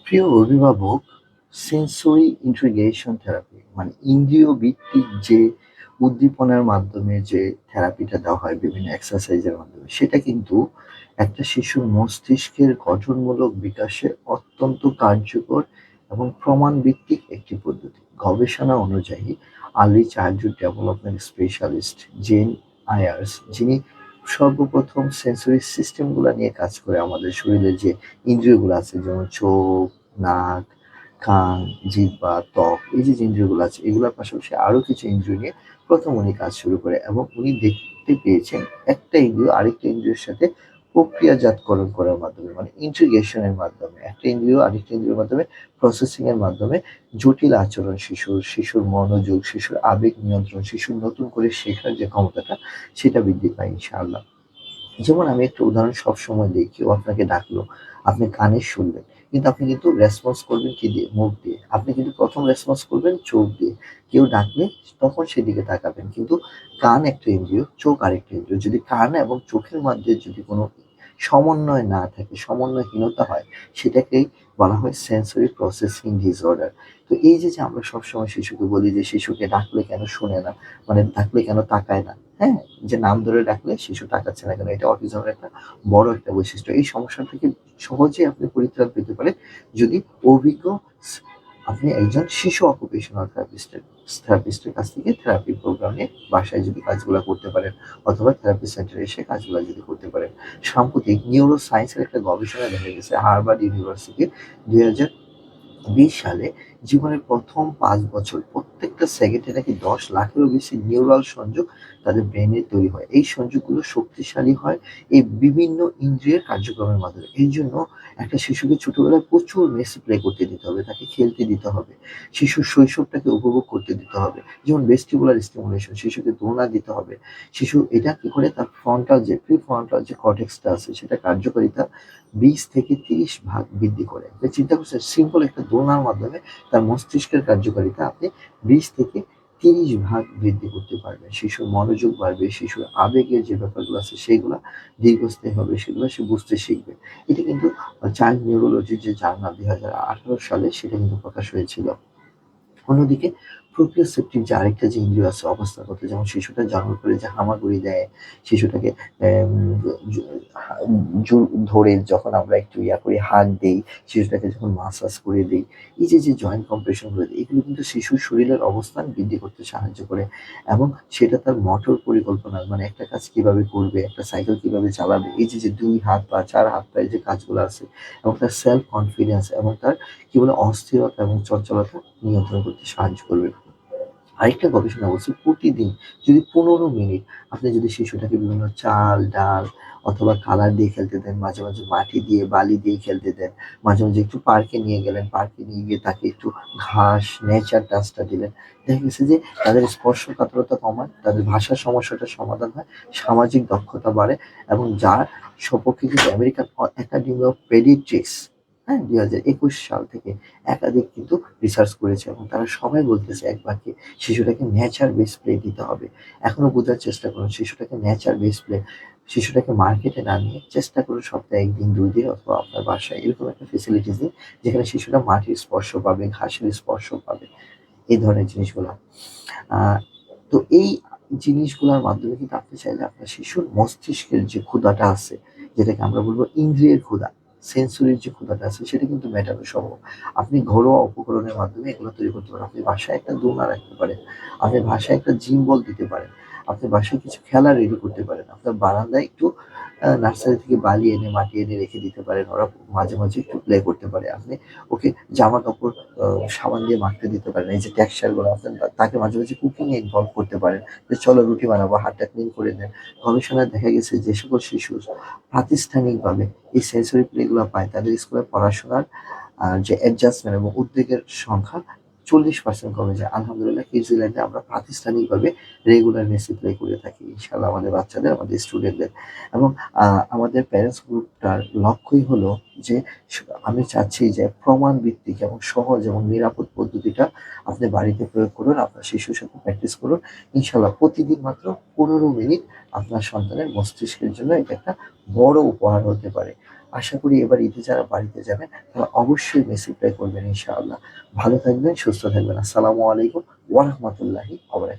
প্রিয় অভিভাবক, sensory integration therapy মানে ইন্দ্রিয় ভিত্তিক যে উদ্দীপনার মাধ্যমে যে থেরাপিটা দেওয়া হয় বিভিন্ন এক্সারসাইজের মাধ্যমে, সেটা কিন্তু একটা শিশুর মস্তিষ্কের গঠনমূলক বিকাশে অত্যন্ত কার্যকর এবং প্রমাণ ভিত্তিক একটি পদ্ধতি। গবেষণা অনুযায়ী early childhood development specialist Jean Ayres, যিনি সর্বপ্রথম সেন্সরি সিস্টেমগুলো নিয়ে কাজ করে আমাদের শরীরের যে ইন্দ্রিয়গুলো আছে, যেমন চোখ, নাক, কান, জিহ্বা, ত্বক, এই যে ইন্দ্রিয়গুলো আছে এগুলোর পাশাপাশি আরো কিছু ইন্দ্রিয় নিয়ে প্রথম উনি কাজ শুরু করে, এবং উনি দেখতে পেয়েছেন একটা ইন্দ্রিয় আরেকটা ইন্দ্রিয়ের সাথে প্রক্রিয়াজাতকরণ করার মাধ্যমে, মানে ইন্টিগ্রেশনের মাধ্যমে, একটা ইন্দ্রিয় আরেকটা ইন্দ্রিয়ের মাধ্যমে প্রসেসিং এর মাধ্যমে জটিল আচরণ শিশুর মনোযোগ, শিশুর আবেগ নিয়ন্ত্রণ, শিশুর নতুন করে শেখার যে ক্ষমতাটা সেটা বৃদ্ধি পায় ইনশাআল্লাহ। যেমন আমি একটা উদাহরণ সবসময় দিই, কেউ আপনাকে ডাকলো, আপনি কানে শুনলেন, কিন্তু আপনি কিন্তু রেসপন্স করবেন কি দিয়ে? মুখ দিয়ে। আপনি কিন্তু প্রথম রেসপন্স করবেন চোখ দিয়ে। কেউ ডাকলে তখন সেদিকে তাকাবেন, কিন্তু কান একটা ইন্দ্রিয়, চোখ আরেকটা ইন্দ্রিয়। যদি কান এবং চোখের মধ্যে যদি কোনো সমন্বয় না থাকে, সমন্বয়হীনতা হয়, সেটাকেই বলা হয় সেন্সরি প্রসেসিং ডিসঅর্ডার। তো এই যে আমরা সবসময় শিশুকে বলি যে শিশুকে ডাকলে কেন শোনে না, মানে ডাকলে কেন তাকায় না, হ্যাঁ, যে নাম ধরে ডাকলে শিশু তাকাচ্ছে না কেন, এটা অটিজমের একটা বড় একটা বৈশিষ্ট্য। এই সমস্যা থেকে সহজেই আপনি পরিত্রাণ পেতে পারেন যদি অভিজ্ঞ আপনি একজন শিশু অকুপেশনাল থেরাপিস্টের কাছ থেকে থেরাপি প্রোগ্রাম নিয়ে বাসায় যদি কাজগুলো করতে পারেন, অথবা থেরাপি সেন্টারে এসে কাজগুলো যদি করতে পারেন। সাম্প্রতিক নিউরো সায়েন্সের একটা গবেষণায় দেখা গেছে হার্ভার্ড ইউনিভার্সিটির 2020 সালে জীবনের প্রথম 5 বছর প্রত্যেকটা সেকেন্ডে নাকি 10 লাখেরও বেশি নিউরাল সংযোগ তাদের ব্রেনে তৈরি হয়। এই সংযোগগুলো শক্তিশালী হয় এই বিভিন্ন ইন্দ্রিয়ের কার্যক্রমের মাধ্যমে। এই জন্য একটা শিশুকে ছোটবেলায় প্রচুর মেসি প্লে করতে দিতে হবে, তাকে খেলতে দিতে হবে, শিশুর শৈশবটাকে উপভোগ করতে দিতে হবে। যেমন ভেস্টিবুলার স্টিমুলেশন, শিশুকে দোলনা দিতে হবে। শিশু এটা কি করে, তার ফ্রন্টাল যে প্রিফ্রন্টাল যে কর্টেক্সটা আছে সেটা কার্যকারিতা 20 থেকে 30 ভাগ বৃদ্ধি করে। আপনি চিন্তা করছেন সিম্পল একটা দোলনার মাধ্যমে তার মস্তিষ্কের কার্যকারিতা আপনি 20 থেকে 30 ভাগ বৃদ্ধি করতে পারবেন। শিশুর মনোযোগ বাড়বে, শিশুর আবেগের যে ব্যাপারগুলো আছে সেগুলা দীর্ঘস্থায়ী হবে, সেগুলো সে বুঝতে শিখবে। এটা কিন্তু চাইল্ড নিউরোলজির যে জার্নাল 2018 সালে সেটা কিন্তু প্রকাশ হয়েছিল। অন্যদিকে প্রোপ্রিওসেপ্টিভ যে আরেকটা যে ইন্দ্রিয় আছে অবস্থাগত, যেমন শিশুটা জন্ম করে যে হামাগুড়ি দেয়, শিশুটাকে ধরে যখন আমরা একটু করি, হাত দেই, শিশুটাকে যখন মাসাজ করে দিই, এই যে জয়েন্ট কম্প্রেশন করে দিই, এগুলো কিন্তু শিশুর শরীরের অবস্থান বৃদ্ধি করতে সাহায্য করে, এবং সেটা তার মোটর পরিকল্পনা, মানে একটা কাজ কিভাবে করবে, একটা সাইকেল কিভাবে চালাবে, এই যে 2 হাত পা 4 হাত পায়ের যে কাজগুলো আছে, এবং তার সেলফ কনফিডেন্স এবং তার কি বলে অস্থিরতা এবং চঞ্চলতা নিয়ন্ত্রণ করতে সাহায্য করবে। আরেকটা গবেষণা বলছে প্রতিদিন যদি 15 মিনিট আপনি যদি শিশুটাকে বিভিন্ন চাল, ডাল অথবা কালার দিয়ে খেলতে দেন, মাঝে মাঝে মাটি দিয়ে বালি দিয়ে খেলতে দেন, মাঝে মাঝে একটু পার্কে নিয়ে গেলেন, পার্কে নিয়ে গিয়ে তাকে একটু ঘাস, নেচার টাচটা দিলেন, দেখা গেছে যে তাদের স্পর্শকাতরতা কমায়, তাদের ভাষার সমস্যাটার সমাধান হয়, সামাজিক দক্ষতা বাড়ে, এবং যার সপক্ষে কিন্তু আমেরিকান একাডেমি অফ পেডিয়াট্রিক্স, হ্যাঁ, 2021 সাল থেকে একাধিক কিন্তু রিসার্চ করেছে, এবং তারা সবাই বলতেছে এক বাক্যে শিশুটাকে নেচার বেস প্লে দিতে হবে। এখনো বোঝার চেষ্টা করুন, শিশুটাকে নেচার বেস প্লে, শিশুটাকে মার্কেটে না নিয়ে চেষ্টা করুন সপ্তাহে 1 দিন 2 দিন অথবা আপনার বাসায় এরকম একটা ফেসিলিটিস দিন, যেখানে শিশুরা মাটির স্পর্শ পাবে, ঘাসের স্পর্শ পাবে, এই ধরনের জিনিসগুলো। আহ তো এই জিনিসগুলোর মাধ্যমে কিন্তু আপনি চাইলে আপনার শিশুর মস্তিষ্কের যে ক্ষুধাটা আছে, যেটাকে আমরা বলবো ইন্দ্রিয়ের ক্ষুধা, সেন্সরির যে ক্ষুধাটা আছে সেটা কিন্তু মেটানো সম্ভব। আপনি ঘরোয়া উপকরণের মাধ্যমে এগুলো তৈরি করতে পারেন। আপনি বাসায় একটা দোলনা রাখতে পারেন, আপনি বাসায় একটা জিম বল দিতে পারেন, আপনি বাসায় কিছু খেলা রেডি করতে পারেন, আপনার বারান্দায় একটু নার্সারি থেকে বালি এনে মাটি এনে রেখে দিতে পারেন, ওরা মাঝে মাঝে একটু প্লে করতে পারে। আপনি ওকে জামা কাপড় সাবান দিয়ে মাখতে দিতে পারেন, এই যে টেক্সচার গুলো আপনার, তাকে মাঝে মাঝে কুকিং এ ইনভলভ করতে পারেন, যে চলো রুটি বানাবো, হাতটা ক্লিন করে দেন। গবেষণায় দেখা গেছে যে সকল শিশু প্রাতিষ্ঠানিকভাবে এই সেন্সরি প্লে গুলো পায়, তাদের স্কুলে পড়াশোনার যে অ্যাডজাস্টমেন্ট এবং উদ্বেগের সংখ্যা 40% কমে যায়। আলহামদুলিল্লাহ নিউজিল্যান্ডে আমরা প্রাতিষ্ঠানিকভাবে রেগুলার মেসি প্লে করে থাকি ইনশাল্লাহ আমাদের বাচ্চাদের, আমাদের স্টুডেন্টদের, এবং আমাদের প্যারেন্টস গ্রুপটার লক্ষ্যই হলো যে আমি চাচ্ছি যে প্রমাণ ভিত্তিক এবং সহজ এবং নিরাপদ পদ্ধতিটা আপনি বাড়িতে প্রয়োগ করুন, আপনার শিশুর সাথে প্র্যাকটিস করুন। ইনশাল্লাহ প্রতিদিন মাত্র 15 মিনিট আপনার সন্তানের মস্তিষ্কের জন্য এটা একটা বড় উপহার হতে পারে। আশা করি এবার ঈদে যারা বাড়িতে যাবেন তারা অবশ্যই মেস রিপ্লাই করবেন ইনশাআল্লাহ। ভালো থাকবেন, সুস্থ থাকবেন। আসসালামু আলাইকুম ওয়া রাহমাতুল্লাহি ওয়া বারাকাতুহু।